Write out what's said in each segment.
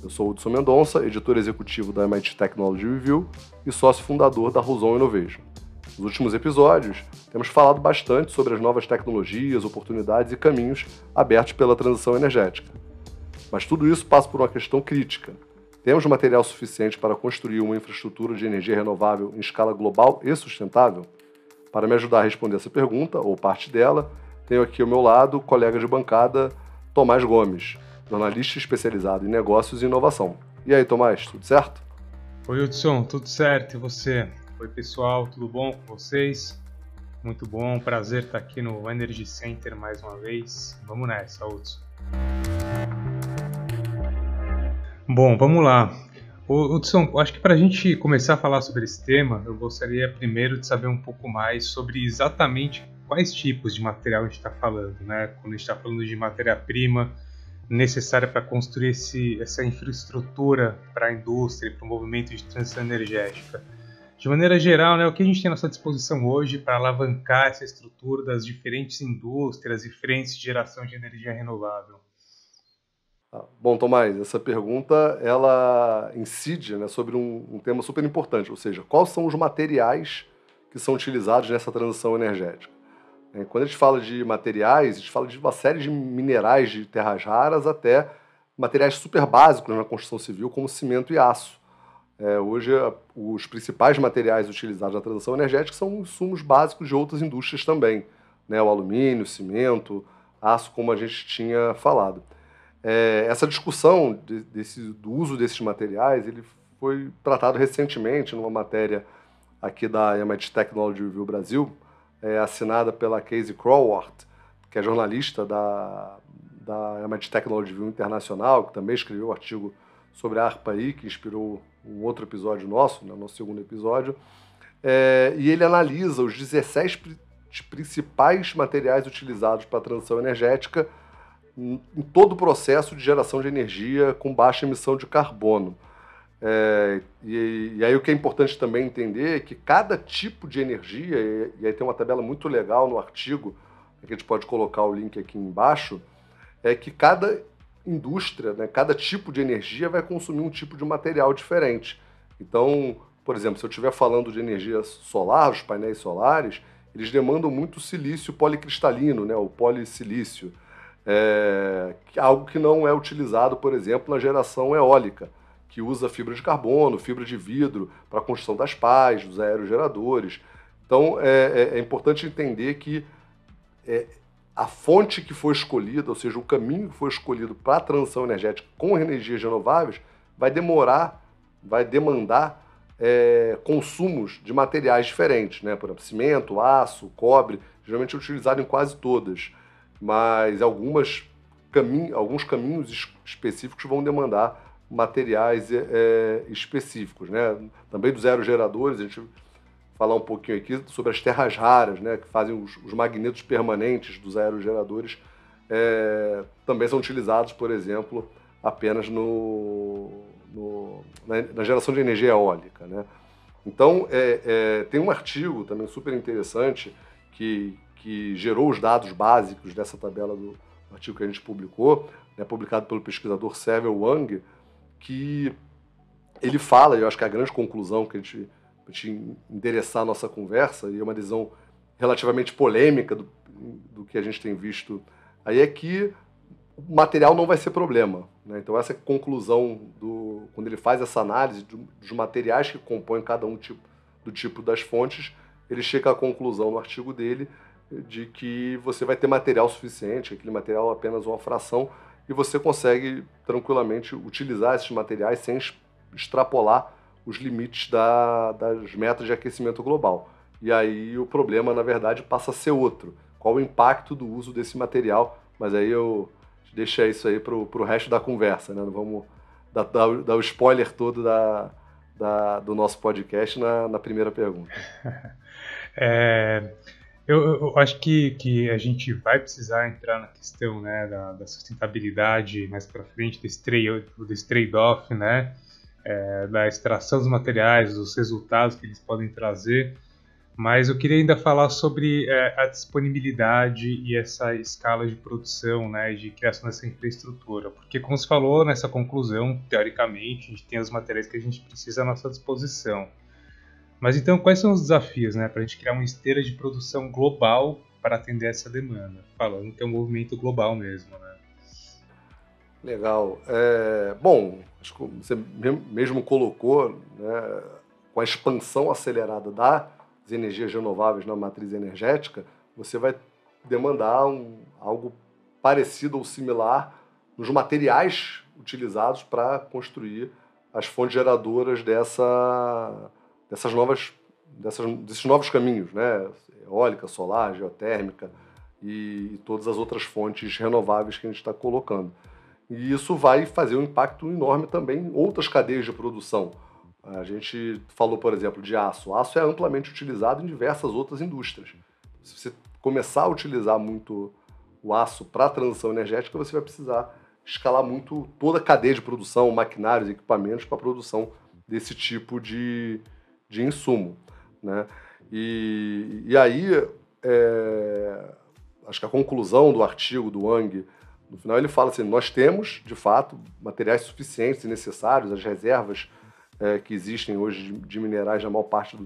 Eu sou o Hudson Mendonça, editor executivo da MIT Technology Review e sócio fundador da Huzon Innovation. Nos últimos episódios, temos falado bastante sobre as novas tecnologias, oportunidades e caminhos abertos pela transição energética. Mas tudo isso passa por uma questão crítica. Temos material suficiente para construir uma infraestrutura de energia renovável em escala global e sustentável? Para me ajudar a responder essa pergunta, ou parte dela, tenho aqui ao meu lado o colega de bancada Tomás Gomes, jornalista especializado em negócios e inovação. E aí, Tomás, tudo certo? Oi, Hudson, tudo certo? E você? Oi, pessoal, tudo bom com vocês? Muito bom, prazer estar aqui no Energy Center mais uma vez. Vamos nessa, Hudson. Bom, vamos lá. Hudson, acho que para a gente começar a falar sobre esse tema, eu gostaria primeiro de saber um pouco mais sobre exatamente quais tipos de material a gente está falando, né? Quando a gente está falando de matéria-prima necessária para construir essa infraestrutura para a indústria, para o movimento de transição energética. De maneira geral, né, o que a gente tem à nossa disposição hoje para alavancar essa estrutura das diferentes indústrias e frentes de geração de energia renovável? Bom, Tomás, essa pergunta ela incide, né, sobre um tema super importante, ou seja, quais são os materiais que são utilizados nessa transição energética? Quando a gente fala de materiais, a gente fala de uma série de minerais de terras raras até materiais super básicos na construção civil, como cimento e aço. Hoje, os principais materiais utilizados na transição energética são insumos básicos de outras indústrias também, né? O alumínio, o cimento, aço, como a gente tinha falado. Essa discussão do uso desses materiais ele foi tratado recentemente numa matéria aqui da MIT Technology Review Brasil, assinada pela Casey Crowhart, que é jornalista da MIT Technology Review Internacional, que também escreveu um artigo sobre a ARPA-I, que inspirou um outro episódio nosso, né, nosso segundo episódio, e ele analisa os 16 principais materiais utilizados para a transição energética em todo o processo de geração de energia com baixa emissão de carbono. E aí o que é importante também entender é que cada tipo de energia, e aí tem uma tabela muito legal no artigo, que a gente pode colocar o link aqui embaixo, é que cada indústria, né, cada tipo de energia vai consumir um tipo de material diferente. Então, por exemplo, se eu estiver falando de energia solar, os painéis solares, eles demandam muito silício policristalino, né, o polissilício, algo que não é utilizado, por exemplo, na geração eólica, que usa fibra de carbono, fibra de vidro para a construção das pás, dos aerogeradores. Então, é importante entender que a fonte que foi escolhida, ou seja, o caminho que foi escolhido para a transição energética com energias renováveis, vai demandar consumos de materiais diferentes, né? Por exemplo, cimento, aço, cobre, geralmente é utilizado em quase todas, mas alguns caminhos específicos vão demandar materiais específicos, né? Também dos aerogeradores, a gente falar um pouquinho aqui sobre as terras raras, né, que fazem os magnetos permanentes dos aerogeradores, também são utilizados, por exemplo, apenas na geração de energia eólica, né? Então, tem um artigo também super interessante que gerou os dados básicos dessa tabela do artigo que a gente publicou, né, publicado pelo pesquisador Sevel Wang, que ele fala, e eu acho que é a grande conclusão que a gente endereçar a nossa conversa, e é uma visão relativamente polêmica do que a gente tem visto aí, é que o material não vai ser problema, né? Então essa conclusão, quando ele faz essa análise dos materiais que compõem cada um do tipo das fontes, ele chega à conclusão no artigo dele de que você vai ter material suficiente, aquele material é apenas uma fração, e você consegue tranquilamente utilizar esses materiais sem extrapolar os limites das metas de aquecimento global. E aí o problema, na verdade, passa a ser outro. Qual o impacto do uso desse material? Mas aí eu deixo isso aí para o resto da conversa, né? Não vamos dar o spoiler todo do nosso podcast na primeira pergunta. Eu acho que a gente vai precisar entrar na questão, né, da sustentabilidade mais para frente, desse trade-off, né? Da extração dos materiais, dos resultados que eles podem trazer, Mas eu queria ainda falar sobre a disponibilidade e essa escala de produção, né, de criação dessa infraestrutura. Porque, como você falou nessa conclusão, teoricamente, a gente tem os materiais que a gente precisa à nossa disposição. Mas então, quais são os desafios, né, para a gente criar uma esteira de produção global para atender essa demanda? Falando que é um movimento global mesmo, né? Legal. Bom, acho que você mesmo colocou, né, com a expansão acelerada das energias renováveis na matriz energética, você vai demandar algo parecido ou similar nos materiais utilizados para construir as fontes geradoras desses novos caminhos, né? Eólica, solar, geotérmica e todas as outras fontes renováveis que a gente está colocando. E isso vai fazer um impacto enorme também em outras cadeias de produção. A gente falou, por exemplo, de aço. O aço é amplamente utilizado em diversas outras indústrias. Se você começar a utilizar muito o aço para a transição energética, você vai precisar escalar muito toda a cadeia de produção, maquinários, equipamentos para a produção desse tipo de insumo, né? E aí, acho que a conclusão do artigo do Wang, no final ele fala assim, nós temos, de fato, materiais suficientes e necessários, as reservas que existem hoje de minerais, na maior parte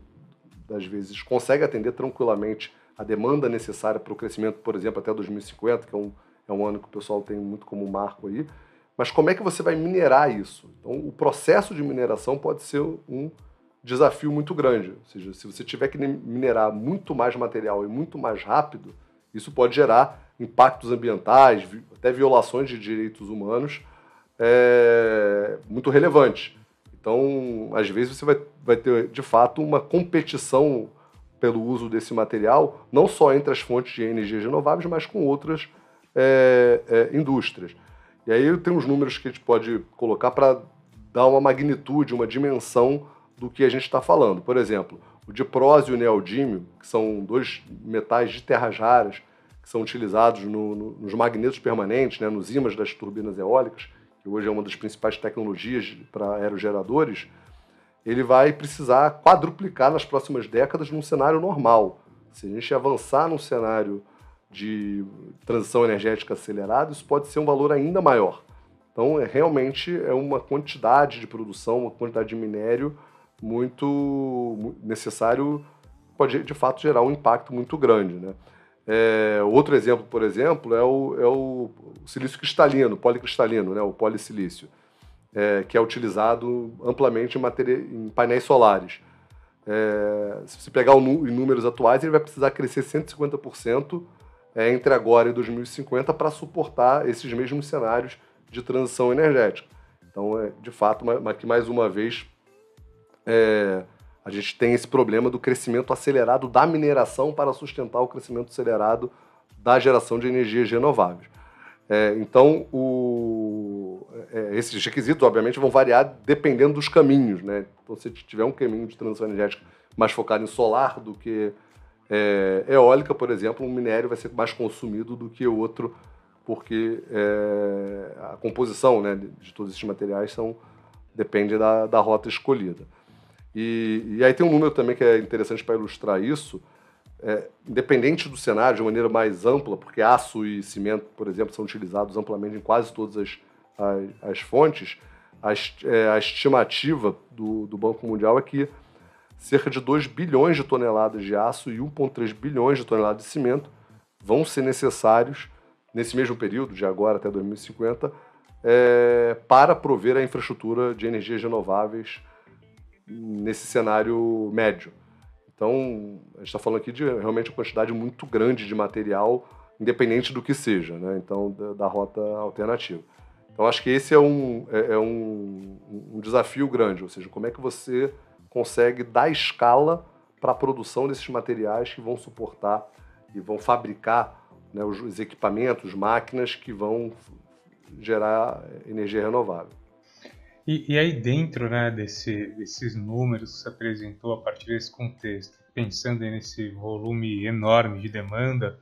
das vezes, consegue atender tranquilamente a demanda necessária para o crescimento, por exemplo, até 2050, que é um ano que o pessoal tem muito como marco aí. Mas como é que você vai minerar isso? Então, o processo de mineração pode ser um desafio muito grande. Ou seja, se você tiver que minerar muito mais material e muito mais rápido, isso pode gerar impactos ambientais, até violações de direitos humanos muito relevantes. Então, às vezes, você vai ter, de fato, uma competição pelo uso desse material, não só entre as fontes de energias renováveis, mas com outras indústrias. E aí tem uns números que a gente pode colocar para dar uma magnitude, uma dimensão do que a gente está falando. Por exemplo, o diprósio e o neodímio, que são dois metais de terras raras, que são utilizados nos magnetos permanentes, né, nos ímãs das turbinas eólicas, que hoje é uma das principais tecnologias para aerogeradores, ele vai precisar quadruplicar nas próximas décadas num cenário normal. Se a gente avançar num cenário de transição energética acelerada, isso pode ser um valor ainda maior. Então, realmente é uma quantidade de produção, uma quantidade de minério muito necessário, pode de fato gerar um impacto muito grande, né? Outro exemplo, por exemplo, é o silício cristalino, policristalino, né? O polissilício, que é utilizado amplamente em painéis solares. Se você pegar em números atuais, ele vai precisar crescer 150% entre agora e 2050 para suportar esses mesmos cenários de transição energética. Então, de fato, aqui mais uma vez, a gente tem esse problema do crescimento acelerado da mineração para sustentar o crescimento acelerado da geração de energias renováveis. Então, esses requisitos, obviamente, vão variar dependendo dos caminhos, né? Então, se tiver um caminho de transição energética mais focado em solar do que eólica, por exemplo, um minério vai ser mais consumido do que o outro, porque a composição, né, de todos esses materiais depende da rota escolhida. E aí tem um número também que é interessante para ilustrar isso. Independente do cenário, de maneira mais ampla, porque aço e cimento, por exemplo, são utilizados amplamente em quase todas as fontes, a estimativa do Banco Mundial é que cerca de 2 bilhões de toneladas de aço e 1,3 bilhões de toneladas de cimento vão ser necessários nesse mesmo período, de agora até 2050, para prover a infraestrutura de energias renováveis nesse cenário médio. Então, a gente está falando aqui de realmente uma quantidade muito grande de material, independente do que seja, né? Então, da rota alternativa. Então, acho que esse é um desafio grande, ou seja, como é que você consegue dar escala para a produção desses materiais que vão suportar e vão fabricar, né, os equipamentos, máquinas que vão gerar energia renovável. E aí dentro, né, desses números que você apresentou a partir desse contexto, pensando nesse volume enorme de demanda,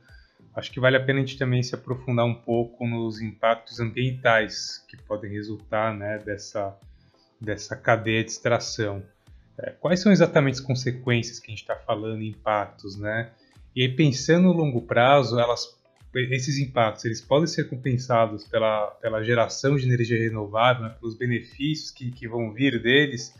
acho que vale a pena a gente também se aprofundar um pouco nos impactos ambientais que podem resultar, né, dessa cadeia de extração. Quais são exatamente as consequências que a gente está falando, impactos, né? E aí, pensando no longo prazo, esses impactos eles podem ser compensados pela geração de energia renovável, né, pelos benefícios que vão vir deles.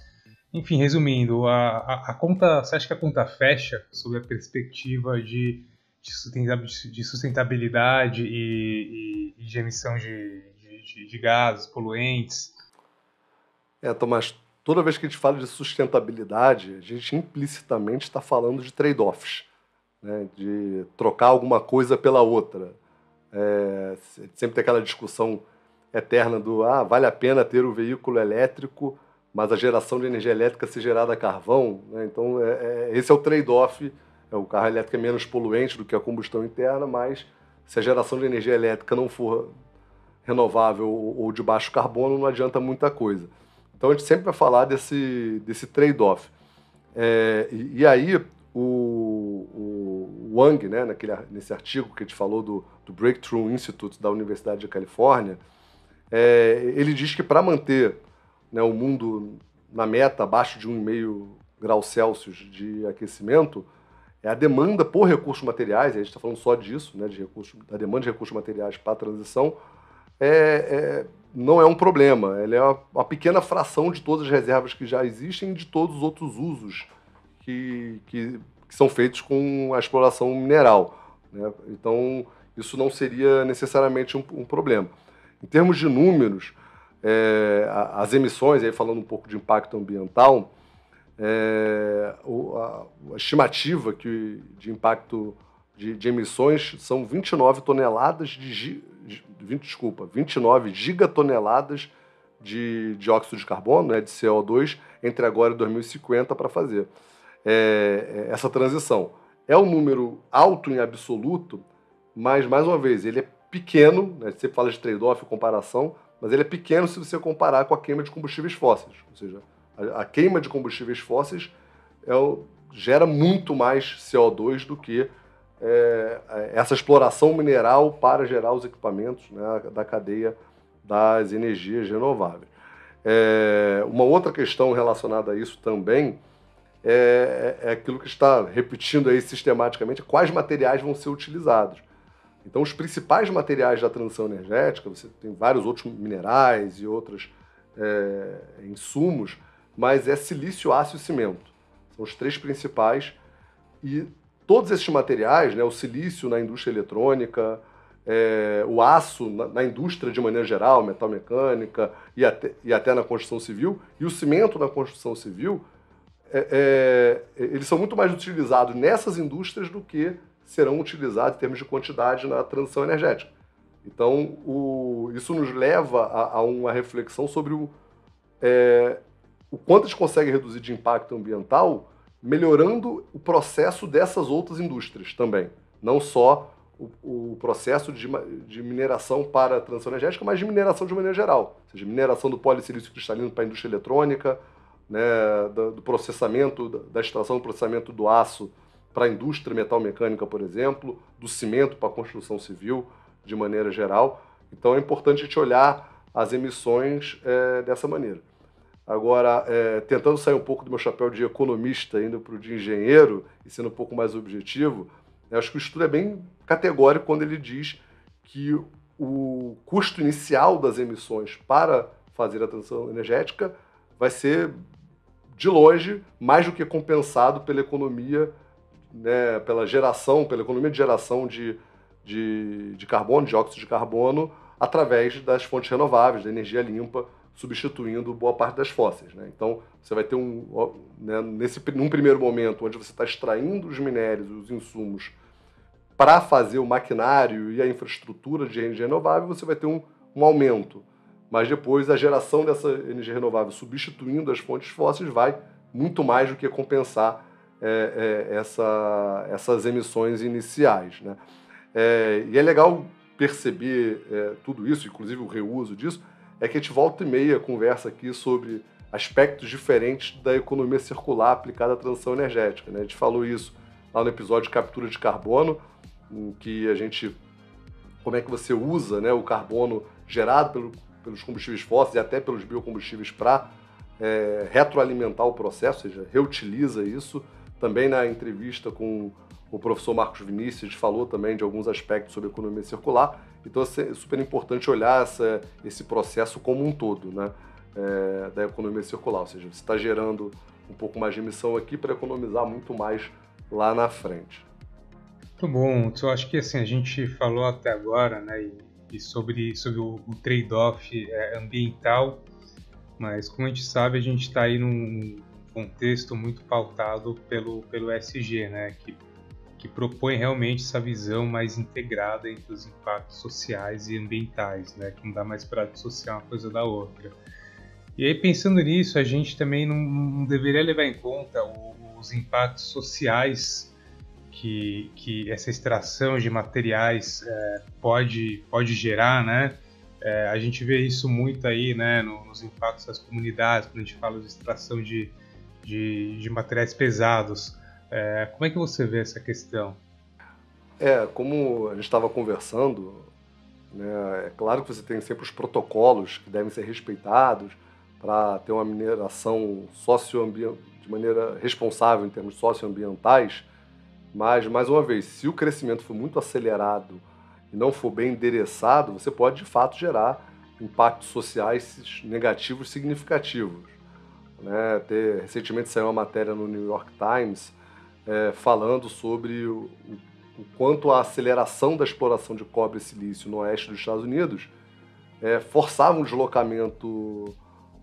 Enfim, resumindo, a conta, você acha que a conta fecha sob a perspectiva de sustentabilidade e de emissão de gases poluentes? Tomás, toda vez que a gente fala de sustentabilidade, a gente implicitamente está falando de trade-offs, né, de trocar alguma coisa pela outra. Sempre tem aquela discussão eterna do vale a pena ter o veículo elétrico, mas a geração de energia elétrica se gerada a carvão, né? Então, esse é o trade-off. O carro elétrico é menos poluente do que a combustão interna, mas se a geração de energia elétrica não for renovável ou de baixo carbono, não adianta muita coisa. Então, a gente sempre vai falar desse trade-off. E aí, o Wang, né, nesse artigo que a gente falou do Breakthrough Institute da Universidade de Califórnia, ele diz que para manter, né, o mundo na meta abaixo de 1,5 graus Celsius de aquecimento, a demanda por recursos materiais, a gente está falando só disso, né, da demanda de recursos materiais para a transição, não é um problema. Ela é uma pequena fração de todas as reservas que já existem e de todos os outros usos que são feitos com a exploração mineral, né? Então, isso não seria necessariamente um problema. Em termos de números, as emissões, aí falando um pouco de impacto ambiental, a estimativa de impacto de emissões são 29 gigatoneladas de dióxido de carbono, né, de CO2, entre agora e 2050 para fazer essa transição. É um número alto em absoluto, mas, mais uma vez, ele é pequeno, né, você fala de trade-off, comparação, mas ele é pequeno se você comparar com a queima de combustíveis fósseis. Ou seja, a queima de combustíveis fósseis gera muito mais CO2 do que essa exploração mineral para gerar os equipamentos, né, da cadeia das energias renováveis. Uma outra questão relacionada a isso também é aquilo que está repetindo aí sistematicamente, quais materiais vão ser utilizados. Então, os principais materiais da transição energética, você tem vários outros minerais e outros insumos, mas é silício, aço e cimento. São os três principais. E todos esses materiais, né, o silício na indústria eletrônica, o aço na indústria de maneira geral, metal mecânica e até na construção civil, e o cimento na construção civil, eles são muito mais utilizados nessas indústrias do que serão utilizados em termos de quantidade na transição energética. Então, isso nos leva a uma reflexão sobre o quanto a gente consegue reduzir de impacto ambiental melhorando o processo dessas outras indústrias também. Não só o processo de mineração para a transição energética, mas de mineração de maneira geral. Ou seja, mineração do polissilício cristalino para a indústria eletrônica, né, do processamento, da extração do processamento do aço para a indústria metal mecânica, por exemplo, do cimento para a construção civil, de maneira geral. Então é importante a gente olhar as emissões dessa maneira. Agora, tentando sair um pouco do meu chapéu de economista, indo para o de engenheiro, e sendo um pouco mais objetivo, eu acho que o estudo é bem categórico quando ele diz que o custo inicial das emissões para fazer a transição energética vai ser, de longe, mais do que compensado pela economia, né, pela economia de geração de carbono, de dióxido de carbono, através das fontes renováveis, da energia limpa, substituindo boa parte das fósseis, né? Então, você vai ter num primeiro momento, onde você está extraindo os minérios, os insumos, para fazer o maquinário e a infraestrutura de energia renovável, você vai ter um aumento. Mas depois, a geração dessa energia renovável, substituindo as fontes fósseis, vai muito mais do que compensar essas emissões iniciais, né? E é legal perceber tudo isso, inclusive o reuso disso, é que a gente volta e meia conversa aqui sobre aspectos diferentes da economia circular aplicada à transição energética, né? A gente falou isso lá no episódio de captura de carbono, em que como é que você usa, né, o carbono gerado pelos combustíveis fósseis e até pelos biocombustíveis para retroalimentar o processo, ou seja, reutiliza isso. Também na entrevista com o professor Marcos Vinícius falou também de alguns aspectos sobre economia circular. Então é super importante olhar esse processo como um todo, né, da economia circular, ou seja, você está gerando um pouco mais de emissão aqui para economizar muito mais lá na frente. Muito bom. Eu acho que assim, a gente falou até agora, né, e sobre o trade-off ambiental, mas como a gente sabe, a gente está aí num contexto muito pautado pelo ESG, né, que propõe realmente essa visão mais integrada entre os impactos sociais e ambientais, né, que não dá mais para dissociar uma coisa da outra. E aí, pensando nisso, a gente também não deveria levar em conta os impactos sociais que essa extração de materiais pode gerar, né? A gente vê isso muito aí, né, nos impactos das comunidades, quando a gente fala de extração de materiais pesados. Como é que você vê essa questão? Como a gente estava conversando, né, é claro que você tem sempre os protocolos que devem ser respeitados para ter uma mineração de maneira responsável em termos socioambientais, mas, mais uma vez, se o crescimento for muito acelerado e não for bem endereçado, você pode, de fato, gerar impactos sociais negativos significativos. Né? Recentemente saiu uma matéria no New York Times falando sobre o quanto a aceleração da exploração de cobre e silício no oeste dos Estados Unidos forçava um deslocamento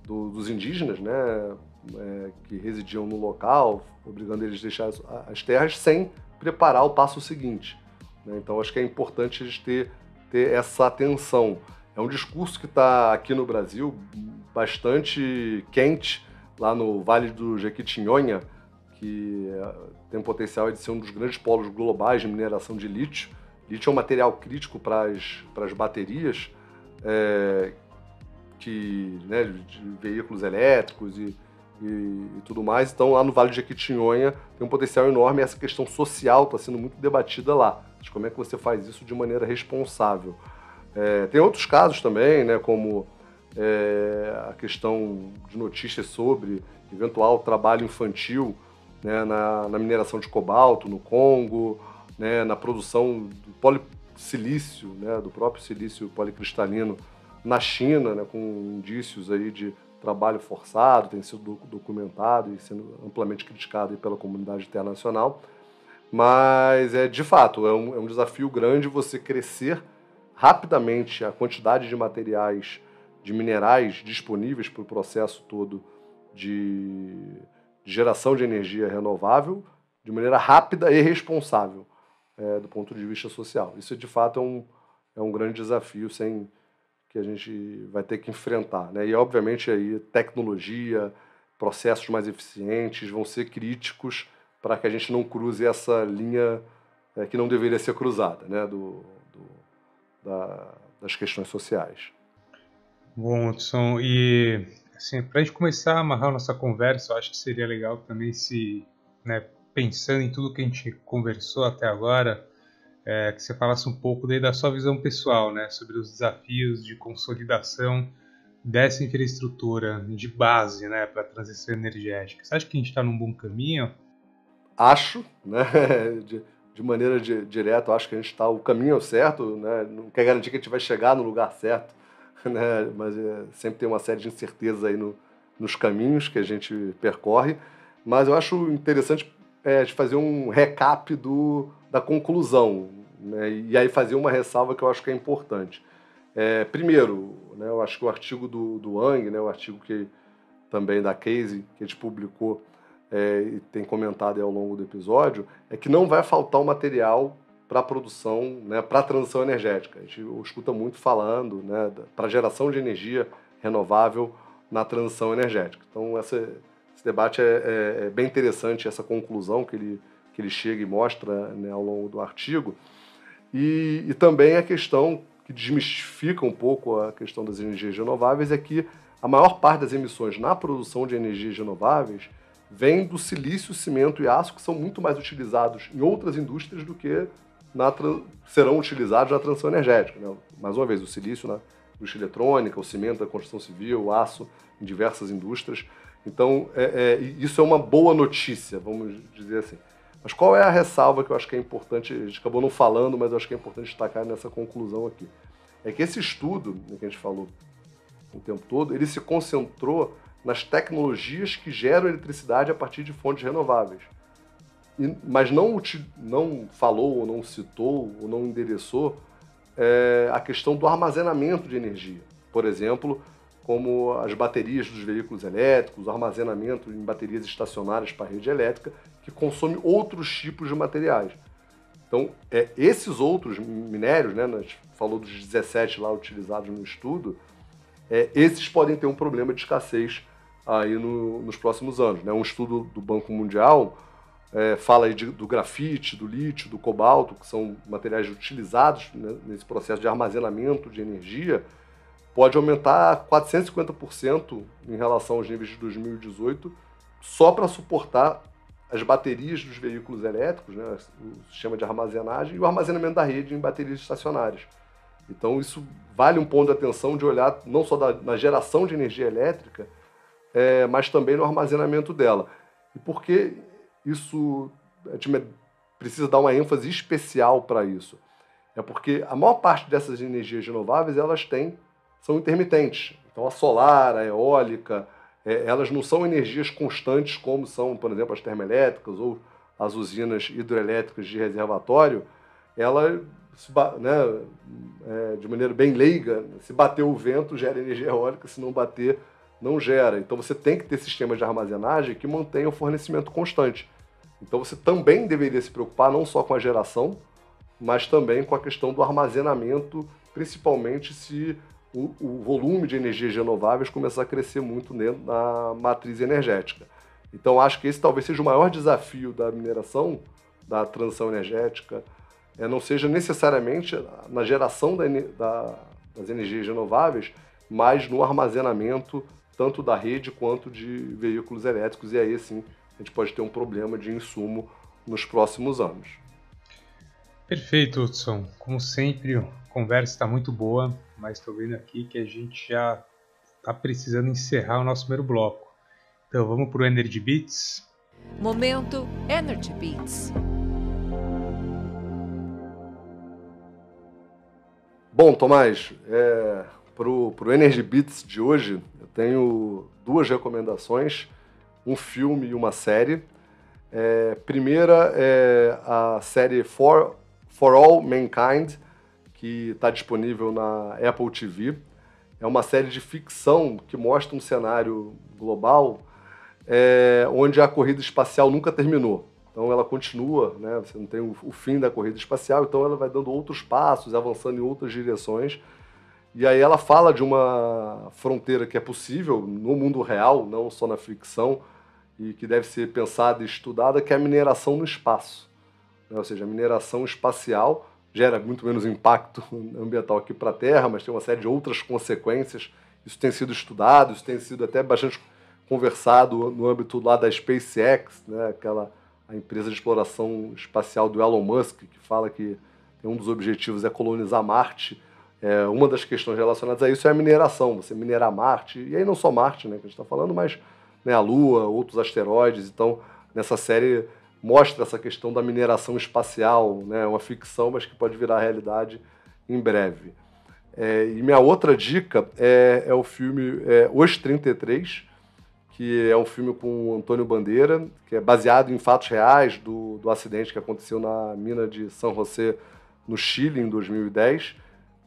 dos indígenas, né, que residiam no local, obrigando eles a deixar as terras sem preparar o passo seguinte. Né? Então, acho que é importante a gente ter essa atenção. É um discurso que está aqui no Brasil bastante quente, lá no Vale do Jequitinhonha, que tem o potencial de ser um dos grandes polos globais de mineração de lítio. Lítio é um material crítico para as baterias, né, de veículos elétricos e tudo mais. Então, lá no Vale de Jequitinhonha tem um potencial enorme e essa questão social está sendo muito debatida lá. De como é que você faz isso de maneira responsável. Tem outros casos também, né, como a questão de notícias sobre eventual trabalho infantil, né, na mineração de cobalto no Congo, né, na produção do polissilício, né, do próprio silício policristalino na China, né, com indícios aí de trabalho forçado, tem sido documentado e sendo amplamente criticado aí pela comunidade internacional. Mas, de fato, é um desafio grande você crescer rapidamente a quantidade de materiais, de minerais disponíveis para o processo todo de geração de energia renovável de maneira rápida e responsável do ponto de vista social. Isso, de fato, é um grande desafio que a gente vai ter que enfrentar. Né? E, obviamente, aí, tecnologia, processos mais eficientes vão ser críticos para que a gente não cruze essa linha que não deveria ser cruzada, né? Das questões sociais. Bom, Hudson, e assim, para a gente começar a amarrar a nossa conversa, eu acho que seria legal também né, pensando em tudo que a gente conversou até agora, que você falasse um pouco daí da sua visão pessoal, né, sobre os desafios de consolidação dessa infraestrutura de base, né, para a transição energética. Você acha que a gente está num bom caminho? Acho, né, de maneira direta, eu acho que a gente está, o caminho é o certo, né, não quer garantir que a gente vai chegar no lugar certo, né, mas sempre tem uma série de incertezas aí nos caminhos que a gente percorre, mas eu acho interessante de fazer um recap da conclusão, né, e aí fazer uma ressalva que eu acho que é importante. Primeiro, né, eu acho que o artigo do Wang, né, o artigo também da Casey, que a gente publicou e tem comentado aí ao longo do episódio, é que não vai faltar o material para a produção, né, para a transição energética. A gente escuta muito falando, né, para a geração de energia renovável na transição energética. Então, esse debate é bem interessante, essa conclusão que ele chega e mostra, né, ao longo do artigo. E também a questão que desmistifica um pouco a questão das energias renováveis é que a maior parte das emissões na produção de energias renováveis vem do silício, cimento e aço, que são muito mais utilizados em outras indústrias do que serão utilizados na transição energética. Né? Mais uma vez, o silício indústria eletrônica, o cimento, a construção civil, o aço, em diversas indústrias. Então, isso é uma boa notícia, vamos dizer assim. Mas qual é a ressalva que eu acho que é importante, a gente acabou não falando, mas eu acho que é importante destacar nessa conclusão aqui? É que esse estudo, que a gente falou o tempo todo, ele se concentrou nas tecnologias que geram eletricidade a partir de fontes renováveis. Mas não falou, ou não citou, ou não endereçou a questão do armazenamento de energia. Por exemplo, como as baterias dos veículos elétricos, o armazenamento em baterias estacionárias para a rede elétrica, que consome outros tipos de materiais. Então, esses outros minérios, né, nós falou dos 17 lá utilizados no estudo, esses podem ter um problema de escassez aí nos próximos anos. Né? Um estudo do Banco Mundial fala aí do grafite, do lítio, do cobalto, que são materiais utilizados, né, nesse processo de armazenamento de energia, pode aumentar 450% em relação aos níveis de 2018, só para suportar as baterias dos veículos elétricos, né, o sistema de armazenagem e o armazenamento da rede em baterias estacionárias. Então isso vale um ponto de atenção de olhar não só na geração de energia elétrica, mas também no armazenamento dela. E por que isso, a gente precisa dar uma ênfase especial para isso? É porque a maior parte dessas energias renováveis são intermitentes. Então a solar, a eólica, elas não são energias constantes como são, por exemplo, as termoelétricas ou as usinas hidroelétricas de reservatório. Ela, né, de maneira bem leiga, se bater o vento gera energia eólica, se não bater, não gera. Então você tem que ter sistemas de armazenagem que mantenham o fornecimento constante. Então você também deveria se preocupar não só com a geração, mas também com a questão do armazenamento, principalmente se o volume de energias renováveis começar a crescer muito dentro da matriz energética. Então, acho que esse talvez seja o maior desafio da mineração, da transição energética, não seja necessariamente na geração das energias renováveis, mas no armazenamento tanto da rede quanto de veículos elétricos, e aí sim a gente pode ter um problema de insumo nos próximos anos. Perfeito, Hudson. Como sempre, a conversa está muito boa, mas estou vendo aqui que a gente já está precisando encerrar o nosso primeiro bloco. Então vamos para o Energy Beats. Momento Energy Beats. Bom, Tomás, para o Energy Beats de hoje, eu tenho duas recomendações, um filme e uma série. Primeira é a série For All Mankind, que está disponível na Apple TV. É uma série de ficção que mostra um cenário global onde a corrida espacial nunca terminou. Então ela continua, né? Você não tem o fim da corrida espacial, então ela vai dando outros passos, avançando em outras direções. E aí ela fala de uma fronteira que é possível no mundo real, não só na ficção, e que deve ser pensada e estudada, que é a mineração no espaço. Ou seja, a mineração espacial gera muito menos impacto ambiental aqui para a Terra, mas tem uma série de outras consequências. Isso tem sido estudado, isso tem sido até bastante conversado no âmbito lá da SpaceX, né, a empresa de exploração espacial do Elon Musk, que fala que um dos objetivos é colonizar Marte. Uma das questões relacionadas a isso é a mineração, você minerar Marte, e aí não só Marte, né, que a gente está falando, mas, né, a Lua, outros asteroides. Então, nessa série mostra essa questão da mineração espacial, né, uma ficção, mas que pode virar realidade em breve. E minha outra dica é o filme Os 33, que é um filme com o Antônio Bandeira, que é baseado em fatos reais do acidente que aconteceu na mina de San José, no Chile, em 2010,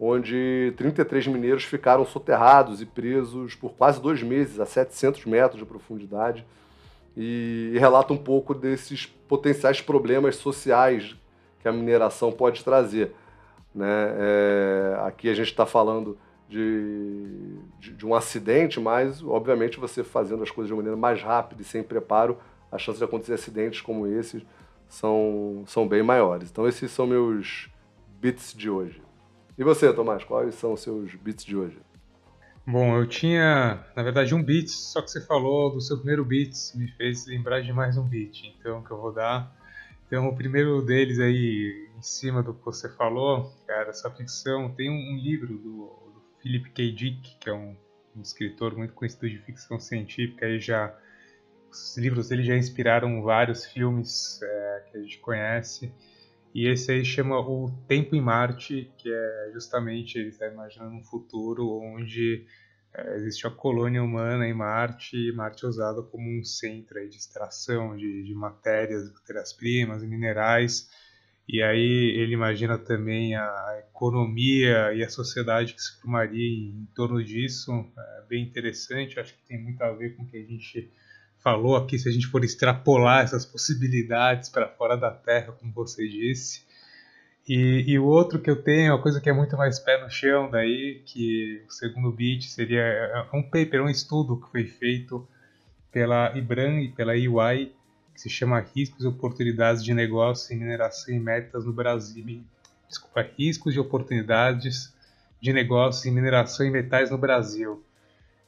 onde 33 mineiros ficaram soterrados e presos por quase 2 meses, a 700 metros de profundidade, e relata um pouco desses potenciais problemas sociais que a mineração pode trazer, né? Aqui a gente está falando de um acidente, mas, obviamente, você fazendo as coisas de maneira mais rápida e sem preparo, a chance de acontecer acidentes como esses são bem maiores. Então, esses são meus beats de hoje. E você, Tomás, quais são os seus beats de hoje? Bom, eu tinha, na verdade, um beat, só que você falou do seu primeiro beat, me fez lembrar de mais um beat, então, que eu vou dar. Então, o primeiro deles aí, em cima do que você falou, cara, essa ficção, tem um livro do Philip K. Dick, que é um escritor muito conhecido de ficção científica. Os livros dele já inspiraram vários filmes que a gente conhece. E esse aí chama O Tempo em Marte, que é justamente, ele está imaginando um futuro onde existe a colônia humana em Marte, e Marte é usado como um centro aí de extração de matérias-primas e minerais. E aí ele imagina também a economia e a sociedade que se formaria em torno disso. É bem interessante, acho que tem muito a ver com o que a gente falou aqui, se a gente for extrapolar essas possibilidades para fora da Terra, como você disse. E o outro que eu tenho, uma coisa que é muito mais pé no chão daí, que o segundo bit seria um paper, um estudo que foi feito pela IBRAM e pela EY, que se chama Riscos e Oportunidades de Negócios em Mineração e Metas no Brasil. Desculpa, Riscos e Oportunidades de Negócios em Mineração e Metais no Brasil.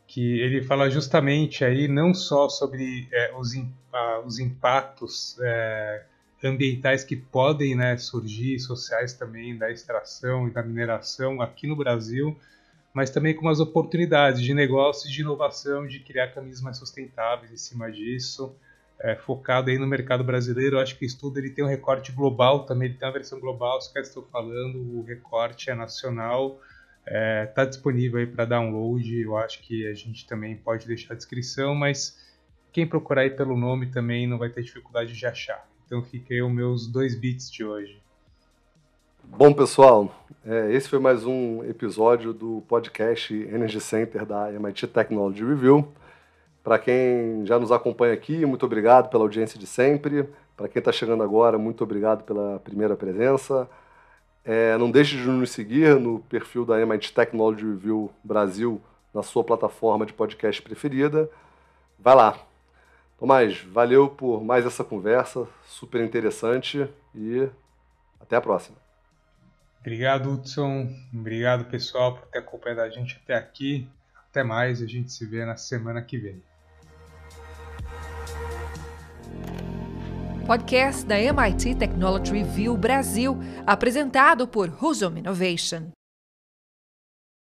Que ele fala justamente aí não só sobre os impactos ambientais que podem, né, surgir, sociais também, da extração e da mineração aqui no Brasil, mas também com as oportunidades de negócios, de inovação, de criar caminhos mais sustentáveis em cima disso, focado aí no mercado brasileiro. Eu acho que o estudo ele tem um recorte global também, ele tem uma versão global, isso que eu estou falando, o recorte é nacional. Está disponível aí para download. Eu acho que a gente também pode deixar a descrição, mas quem procurar aí pelo nome também não vai ter dificuldade de achar. Então fica aí os meus 2 bits de hoje. Bom, pessoal, esse foi mais um episódio do podcast Energy Center da MIT Technology Review. Para quem já nos acompanha aqui, muito obrigado pela audiência de sempre. Para quem está chegando agora, muito obrigado pela primeira presença. Não deixe de nos seguir no perfil da MIT Technology Review Brasil na sua plataforma de podcast preferida. Vai lá. Tomás, valeu por mais essa conversa, super interessante, e até a próxima. Obrigado, Hudson. Obrigado, pessoal, por ter acompanhado a gente até aqui. Até mais, a gente se vê na semana que vem. Podcast da MIT Technology Review Brasil, apresentado por Husum Innovation.